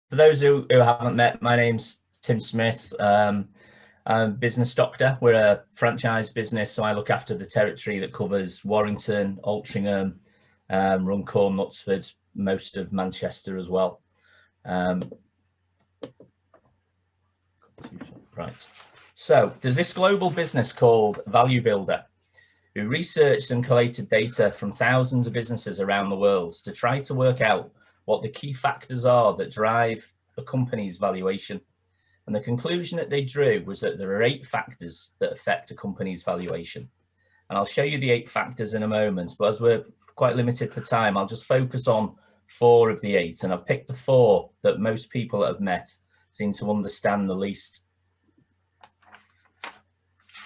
For those who haven't met, my name's Tim Smith. I'm a business doctor. We're a franchise business, so I look after the territory that covers Warrington, Altrincham, Runcorn, Knutsford, most of Manchester as well. Right. So there's this global business called Value Builder, who researched and collated data from thousands of businesses around the world to try to work out what the key factors are that drive a company's valuation. And the conclusion that they drew was that there are 8 factors that affect a company's valuation. And I'll show you the 8 factors in a moment, but as we're quite limited for time, I'll just focus on 4 of the 8. And I've picked the 4 that most people that have met seem to understand the least.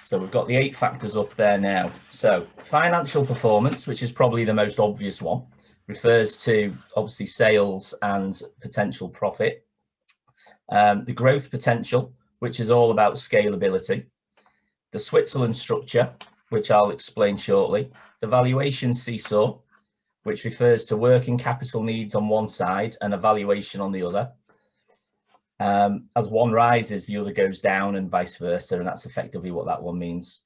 So we've got the 8 factors up there now. So financial performance, which is probably the most obvious one, refers to obviously sales and potential profit. The growth potential, which is all about scalability. The Switzerland structure, which I'll explain shortly. The valuation seesaw, which refers to working capital needs on one side and a valuation on the other. As one rises, the other goes down and vice versa, and that's effectively what that one means.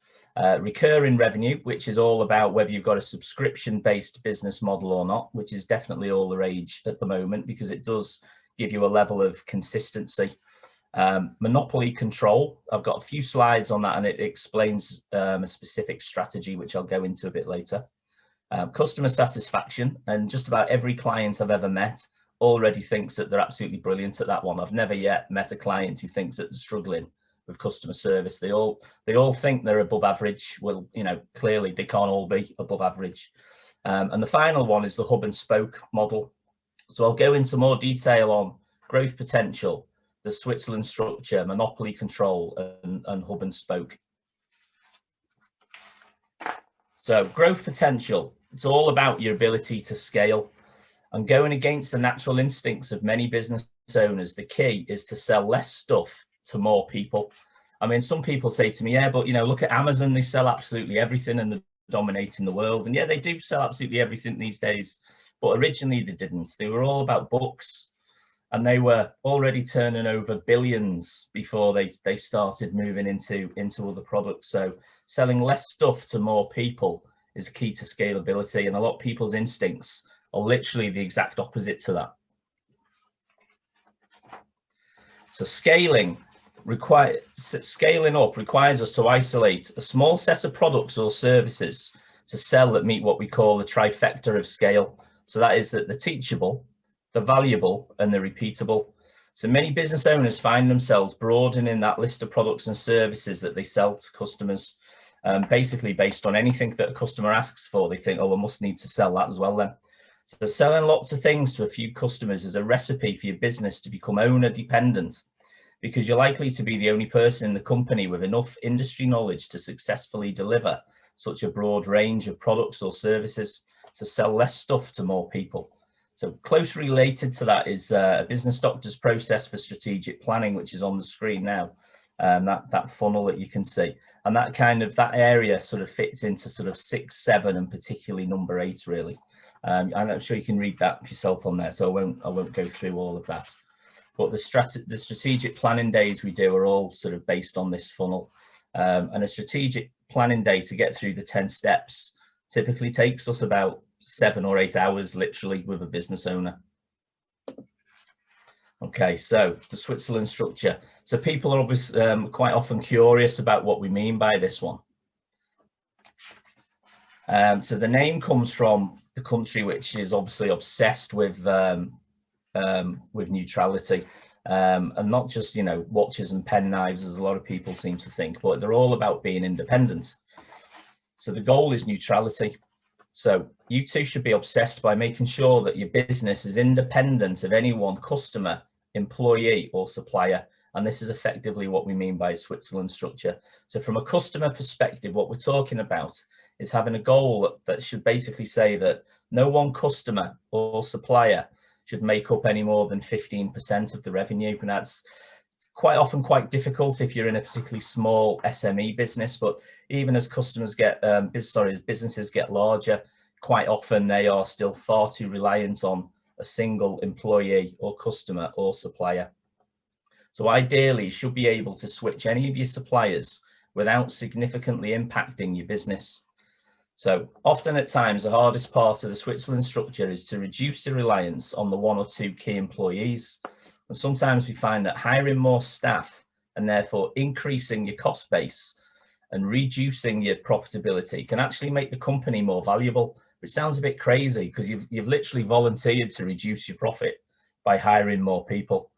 Recurring revenue, which is all about whether you've got a subscription-based business model or not, which is definitely all the rage at the moment because it does give you a level of consistency. Monopoly control, I've got a few slides on that and it explains a specific strategy, which I'll go into a bit later. Customer satisfaction, and just about every client I've ever met already thinks that they're absolutely brilliant at that one. I've never yet met a client who thinks that they're struggling with customer service. They all think they're above average. Well, you know, clearly they can't all be above average. And the final one is the hub and spoke model. So I'll go into more detail on growth potential, the Switzerland structure, monopoly control, and hub and spoke. So growth potential, it's all about your ability to scale. And going against the natural instincts of many business owners, the key is to sell less stuff to more people. I mean, some people say to me, yeah, but you know, look at Amazon, they sell absolutely everything and they're dominating the world. And yeah, they do sell absolutely everything these days, but originally they didn't. They were all about books and they were already turning over billions before they started moving into other products. So selling less stuff to more people is key to scalability, and a lot of people's instincts are literally the exact opposite to that. So scaling up requires us to isolate a small set of products or services to sell that meet what we call the trifecta of scale. So that is that the teachable, the valuable, and the repeatable. So many business owners find themselves broadening that list of products and services that they sell to customers, basically based on anything that a customer asks for. They think, oh, I must need to sell that as well then. So selling lots of things to a few customers is a recipe for your business to become owner dependent, because you're likely to be the only person in the company with enough industry knowledge to successfully deliver such a broad range of products or services, to sell less stuff to more people. So closely related to that is a business doctor's process for strategic planning, which is on the screen now, that funnel that you can see. And that area sort of fits into sort of 6, 7, and particularly number 8, really. And I'm sure you can read that yourself on there, so I won't go through all of that. But the strategic planning days we do are all sort of based on this funnel. And a strategic planning day to get through the 10 steps typically takes us about 7 or 8 hours, literally, with a business owner. Okay, so the Switzerland structure. So people are obviously quite often curious about what we mean by this one. So the name comes from the country, which is obviously obsessed with neutrality, and not just, you know, watches and pen knives, as a lot of people seem to think, but they're all about being independent. So the goal is neutrality. So you too should be obsessed by making sure that your business is independent of any one customer, employee, or supplier. And this is effectively what we mean by Switzerland structure. So from a customer perspective, what we're talking about is having a goal that should basically say that no one customer or supplier should make up any more than 15% of the revenue. And that's quite often quite difficult if you're in a particularly small SME business, but even as customers get, as businesses get larger, quite often they are still far too reliant on a single employee or customer or supplier. So ideally, you should be able to switch any of your suppliers without significantly impacting your business. So often at times, the hardest part of the Switzerland structure is to reduce the reliance on the one or two key employees. And sometimes we find that hiring more staff and therefore increasing your cost base and reducing your profitability can actually make the company more valuable, which sounds a bit crazy because you've literally volunteered to reduce your profit by hiring more people.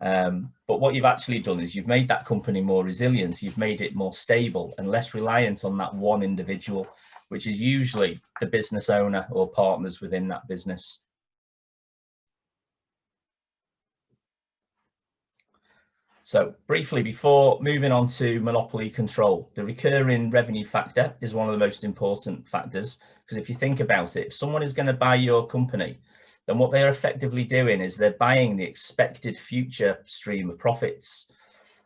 But what you've actually done is you've made that company more resilient, you've made it more stable and less reliant on that one individual, which is usually the business owner or partners within that business. So briefly, before moving on to monopoly control, the recurring revenue factor is one of the most important factors, because if you think about it, if someone is going to buy your company, then what they're effectively doing is they're buying the expected future stream of profits.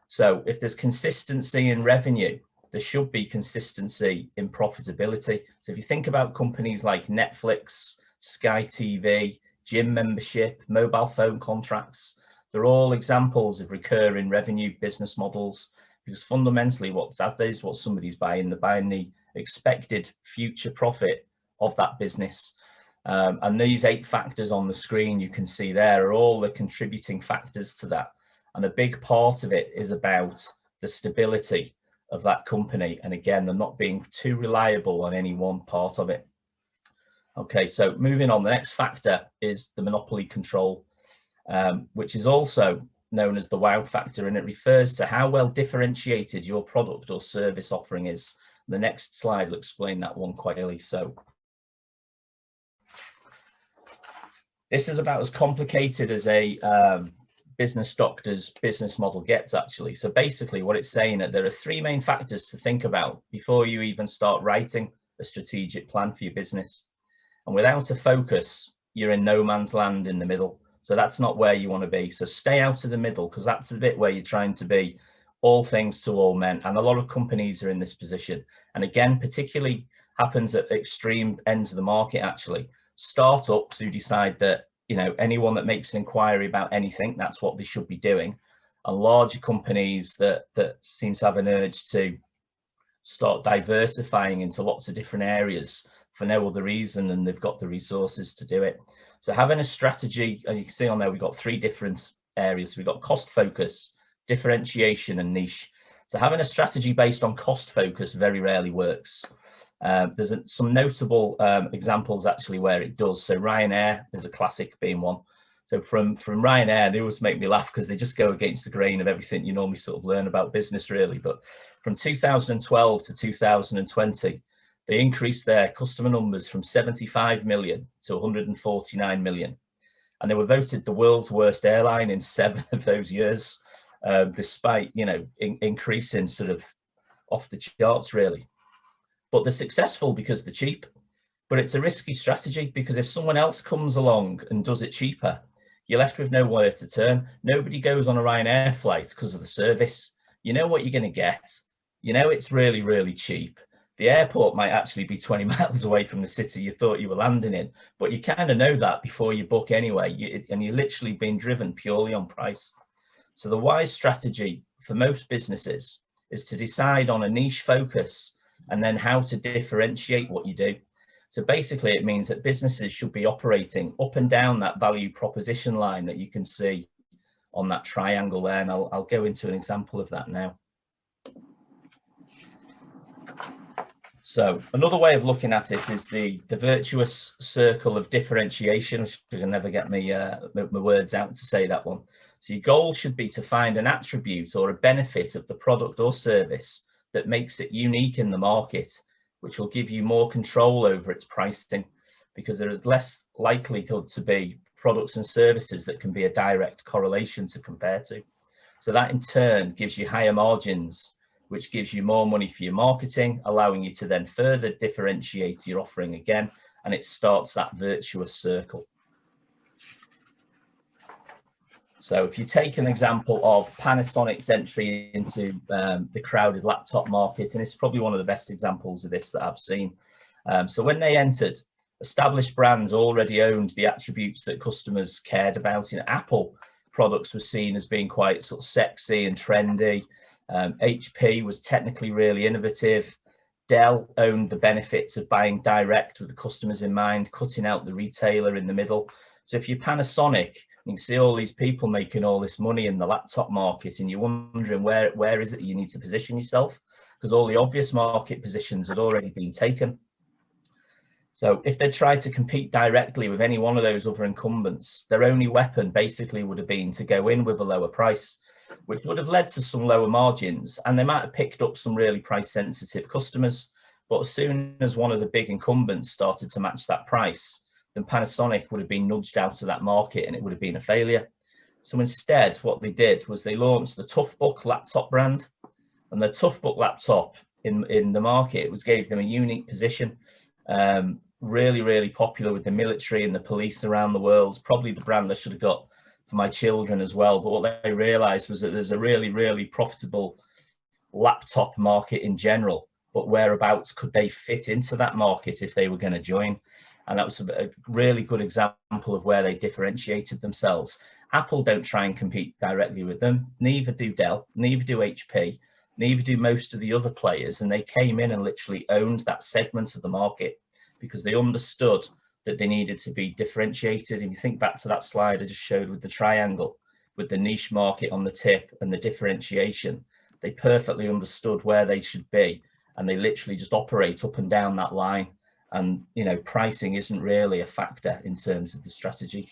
So if there's consistency in revenue, there should be consistency in profitability. So if you think about companies like Netflix, Sky TV, gym membership, mobile phone contracts, they're all examples of recurring revenue business models, because fundamentally what somebody's buying, they're buying the expected future profit of that business. And these 8 factors on the screen you can see there are all the contributing factors to that. And a big part of it is about the stability of that company. And again, they're not being too reliable on any one part of it. Okay, so moving on, the next factor is the monopoly control, which is also known as the wow factor, and it refers to how well differentiated your product or service offering is. The next slide will explain that one quite clearly. So this is about as complicated as a business doctor's business model gets, actually. So basically what it's saying that there are 3 main factors to think about before you even start writing a strategic plan for your business. And without a focus, you're in no man's land in the middle. So that's not where you want to be. So stay out of the middle, because that's the bit where you're trying to be all things to all men. And a lot of companies are in this position. And again, particularly happens at extreme ends of the market, actually. Startups who decide that, anyone that makes an inquiry about anything, that's what they should be doing. And larger companies that seem to have an urge to start diversifying into lots of different areas for no other reason than they've got the resources to do it. So having a strategy, as you can see on there, we've got 3 different areas. We've got cost focus, differentiation, and niche. So having a strategy based on cost focus very rarely works. There's some notable examples actually where it does. So Ryanair is a classic being one. So from Ryanair, they always make me laugh because they just go against the grain of everything you normally sort of learn about business, really. But from 2012 to 2020, they increased their customer numbers from 75 million to 149 million. And they were voted the world's worst airline in 7 of those years, despite, increasing sort of off the charts, really. But they're successful because they're cheap. But it's a risky strategy, because if someone else comes along and does it cheaper, you're left with nowhere to turn. Nobody goes on a Ryanair flight because of the service. You know what you're going to get. It's really, really cheap. The airport might actually be 20 miles away from the city you thought you were landing in, but you kind of know that before you book anyway, and you're literally being driven purely on price. So the wise strategy for most businesses is to decide on a niche focus and then how to differentiate what you do. So basically it means that businesses should be operating up and down that value proposition line that you can see on that triangle there, and I'll go into an example of that now. So another way of looking at it is the virtuous circle of differentiation, which I can never get my words out to say that one. So your goal should be to find an attribute or a benefit of the product or service that makes it unique in the market, which will give you more control over its pricing, because there is less likelihood to be products and services that can be a direct correlation to compare to. So that in turn gives you higher margins, which gives you more money for your marketing, allowing you to then further differentiate your offering again, and it starts that virtuous circle. So if you take an example of Panasonic's entry into the crowded laptop market, and it's probably one of the best examples of this that I've seen. So when they entered, Established brands already owned the attributes that customers cared about. Apple products were seen as being quite sort of sexy and trendy. HP was technically really innovative. Dell owned the benefits of buying direct with the customers in mind, cutting out the retailer in the middle. So if you're Panasonic, you can see all these people making all this money in the laptop market, and you're wondering where is it you need to position yourself, because all the obvious market positions had already been taken. So if they tried to compete directly with any one of those other incumbents, their only weapon basically would have been to go in with a lower price, which would have led to some lower margins, and they might have picked up some really price sensitive customers. But as soon as one of the big incumbents started to match that price, then Panasonic would have been nudged out of that market and it would have been a failure. So instead, what they did was they launched the Toughbook laptop brand, and the Toughbook laptop in the market gave them a unique position. Really, really popular with the military and the police around the world. Probably the brand I should have got for my children as well. But what they realized was that there's a really, really profitable laptop market in general, but whereabouts could they fit into that market if they were going to join? And that was a really good example of where they differentiated themselves. Apple don't try and compete directly with them. Neither do Dell, neither do HP, neither do most of the other players. And they came in and literally owned that segment of the market because they understood that they needed to be differentiated. If you think back to that slide I just showed with the triangle, with the niche market on the tip and the differentiation, they perfectly understood where they should be, and they literally just operate up and down that line. And pricing isn't really a factor in terms of the strategy.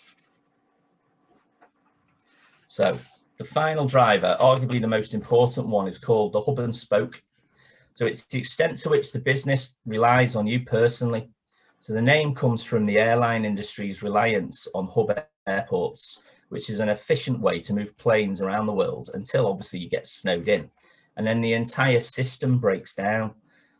So the final driver, arguably the most important one, is called the hub and spoke. So it's the extent to which the business relies on you personally. So the name comes from the airline industry's reliance on hub airports, which is an efficient way to move planes around the world until obviously you get snowed in, and then the entire system breaks down.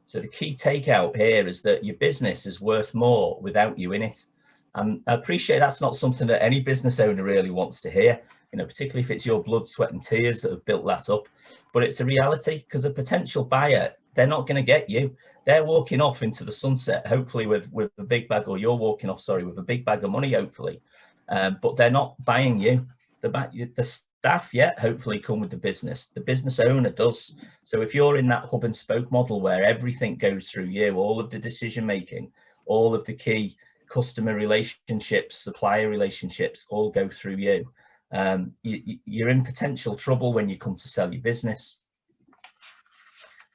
So the key takeout here is that your business is worth more without you in it. And I appreciate that's not something that any business owner really wants to hear, particularly if it's your blood, sweat and tears that have built that up. But it's a reality, because a potential buyer, they're not going to get you. They're walking off into the sunset, hopefully with a big bag, or you're walking off, sorry, with a big bag of money, hopefully. But they're not buying you. The staff, hopefully come with the business. The business owner does. So if you're in that hub and spoke model where everything goes through you, all of the decision making, all of the key customer relationships, supplier relationships, all go through you, you're in potential trouble when you come to sell your business.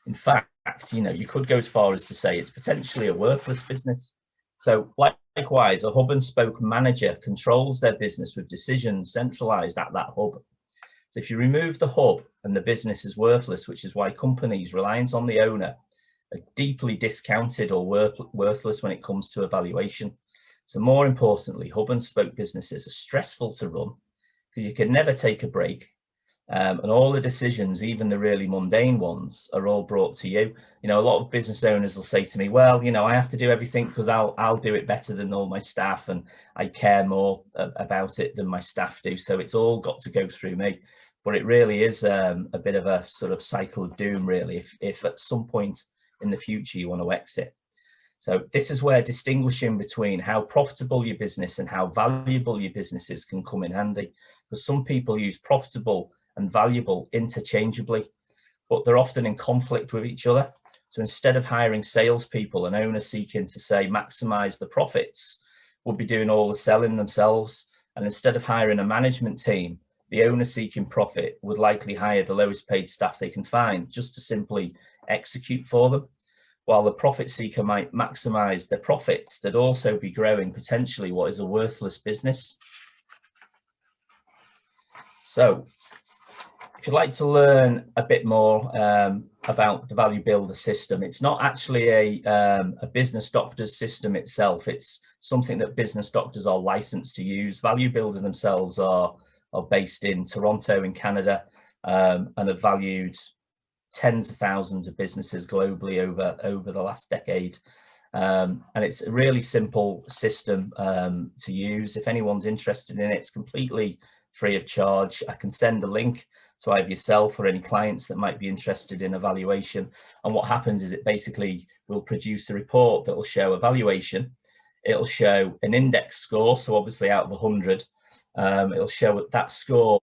In fact, you could go as far as to say it's potentially a worthless business. So likewise, a hub and spoke manager controls their business with decisions centralized at that hub. So if you remove the hub, and the business is worthless, which is why companies reliant on the owner are deeply discounted or worthless when it comes to evaluation. So more importantly, hub and spoke businesses are stressful to run because you can never take a break. And all the decisions, even the really mundane ones, are all brought to you. A lot of business owners will say to me, well, I have to do everything because I'll do it better than all my staff, and I care more about it than my staff do. So it's all got to go through me. But it really is a bit of a sort of cycle of doom, really, if at some point in the future you want to exit. So this is where distinguishing between how profitable your business and how valuable your business is can come in handy, because some people use profitable and valuable interchangeably, but they're often in conflict with each other. So instead of hiring salespeople, an owner seeking to say maximize the profits would be doing all the selling themselves. And instead of hiring a management team, the owner seeking profit would likely hire the lowest paid staff they can find just to simply execute for them, while the profit seeker might maximize their profits, they'd also be growing potentially what is a worthless business. So if you'd like to learn a bit more about the Value Builder system, it's not actually a business doctor's system itself. It's something that business doctors are licensed to use. Value Builder themselves are based in Toronto in Canada, and have valued tens of thousands of businesses globally over the last decade. And it's a really simple system to use. If anyone's interested in it, it's completely free of charge. I can send a link to either yourself or any clients that might be interested in evaluation. And what happens is it basically will produce a report that will show evaluation. it'll show an index score. So obviously out of 100, it'll show that score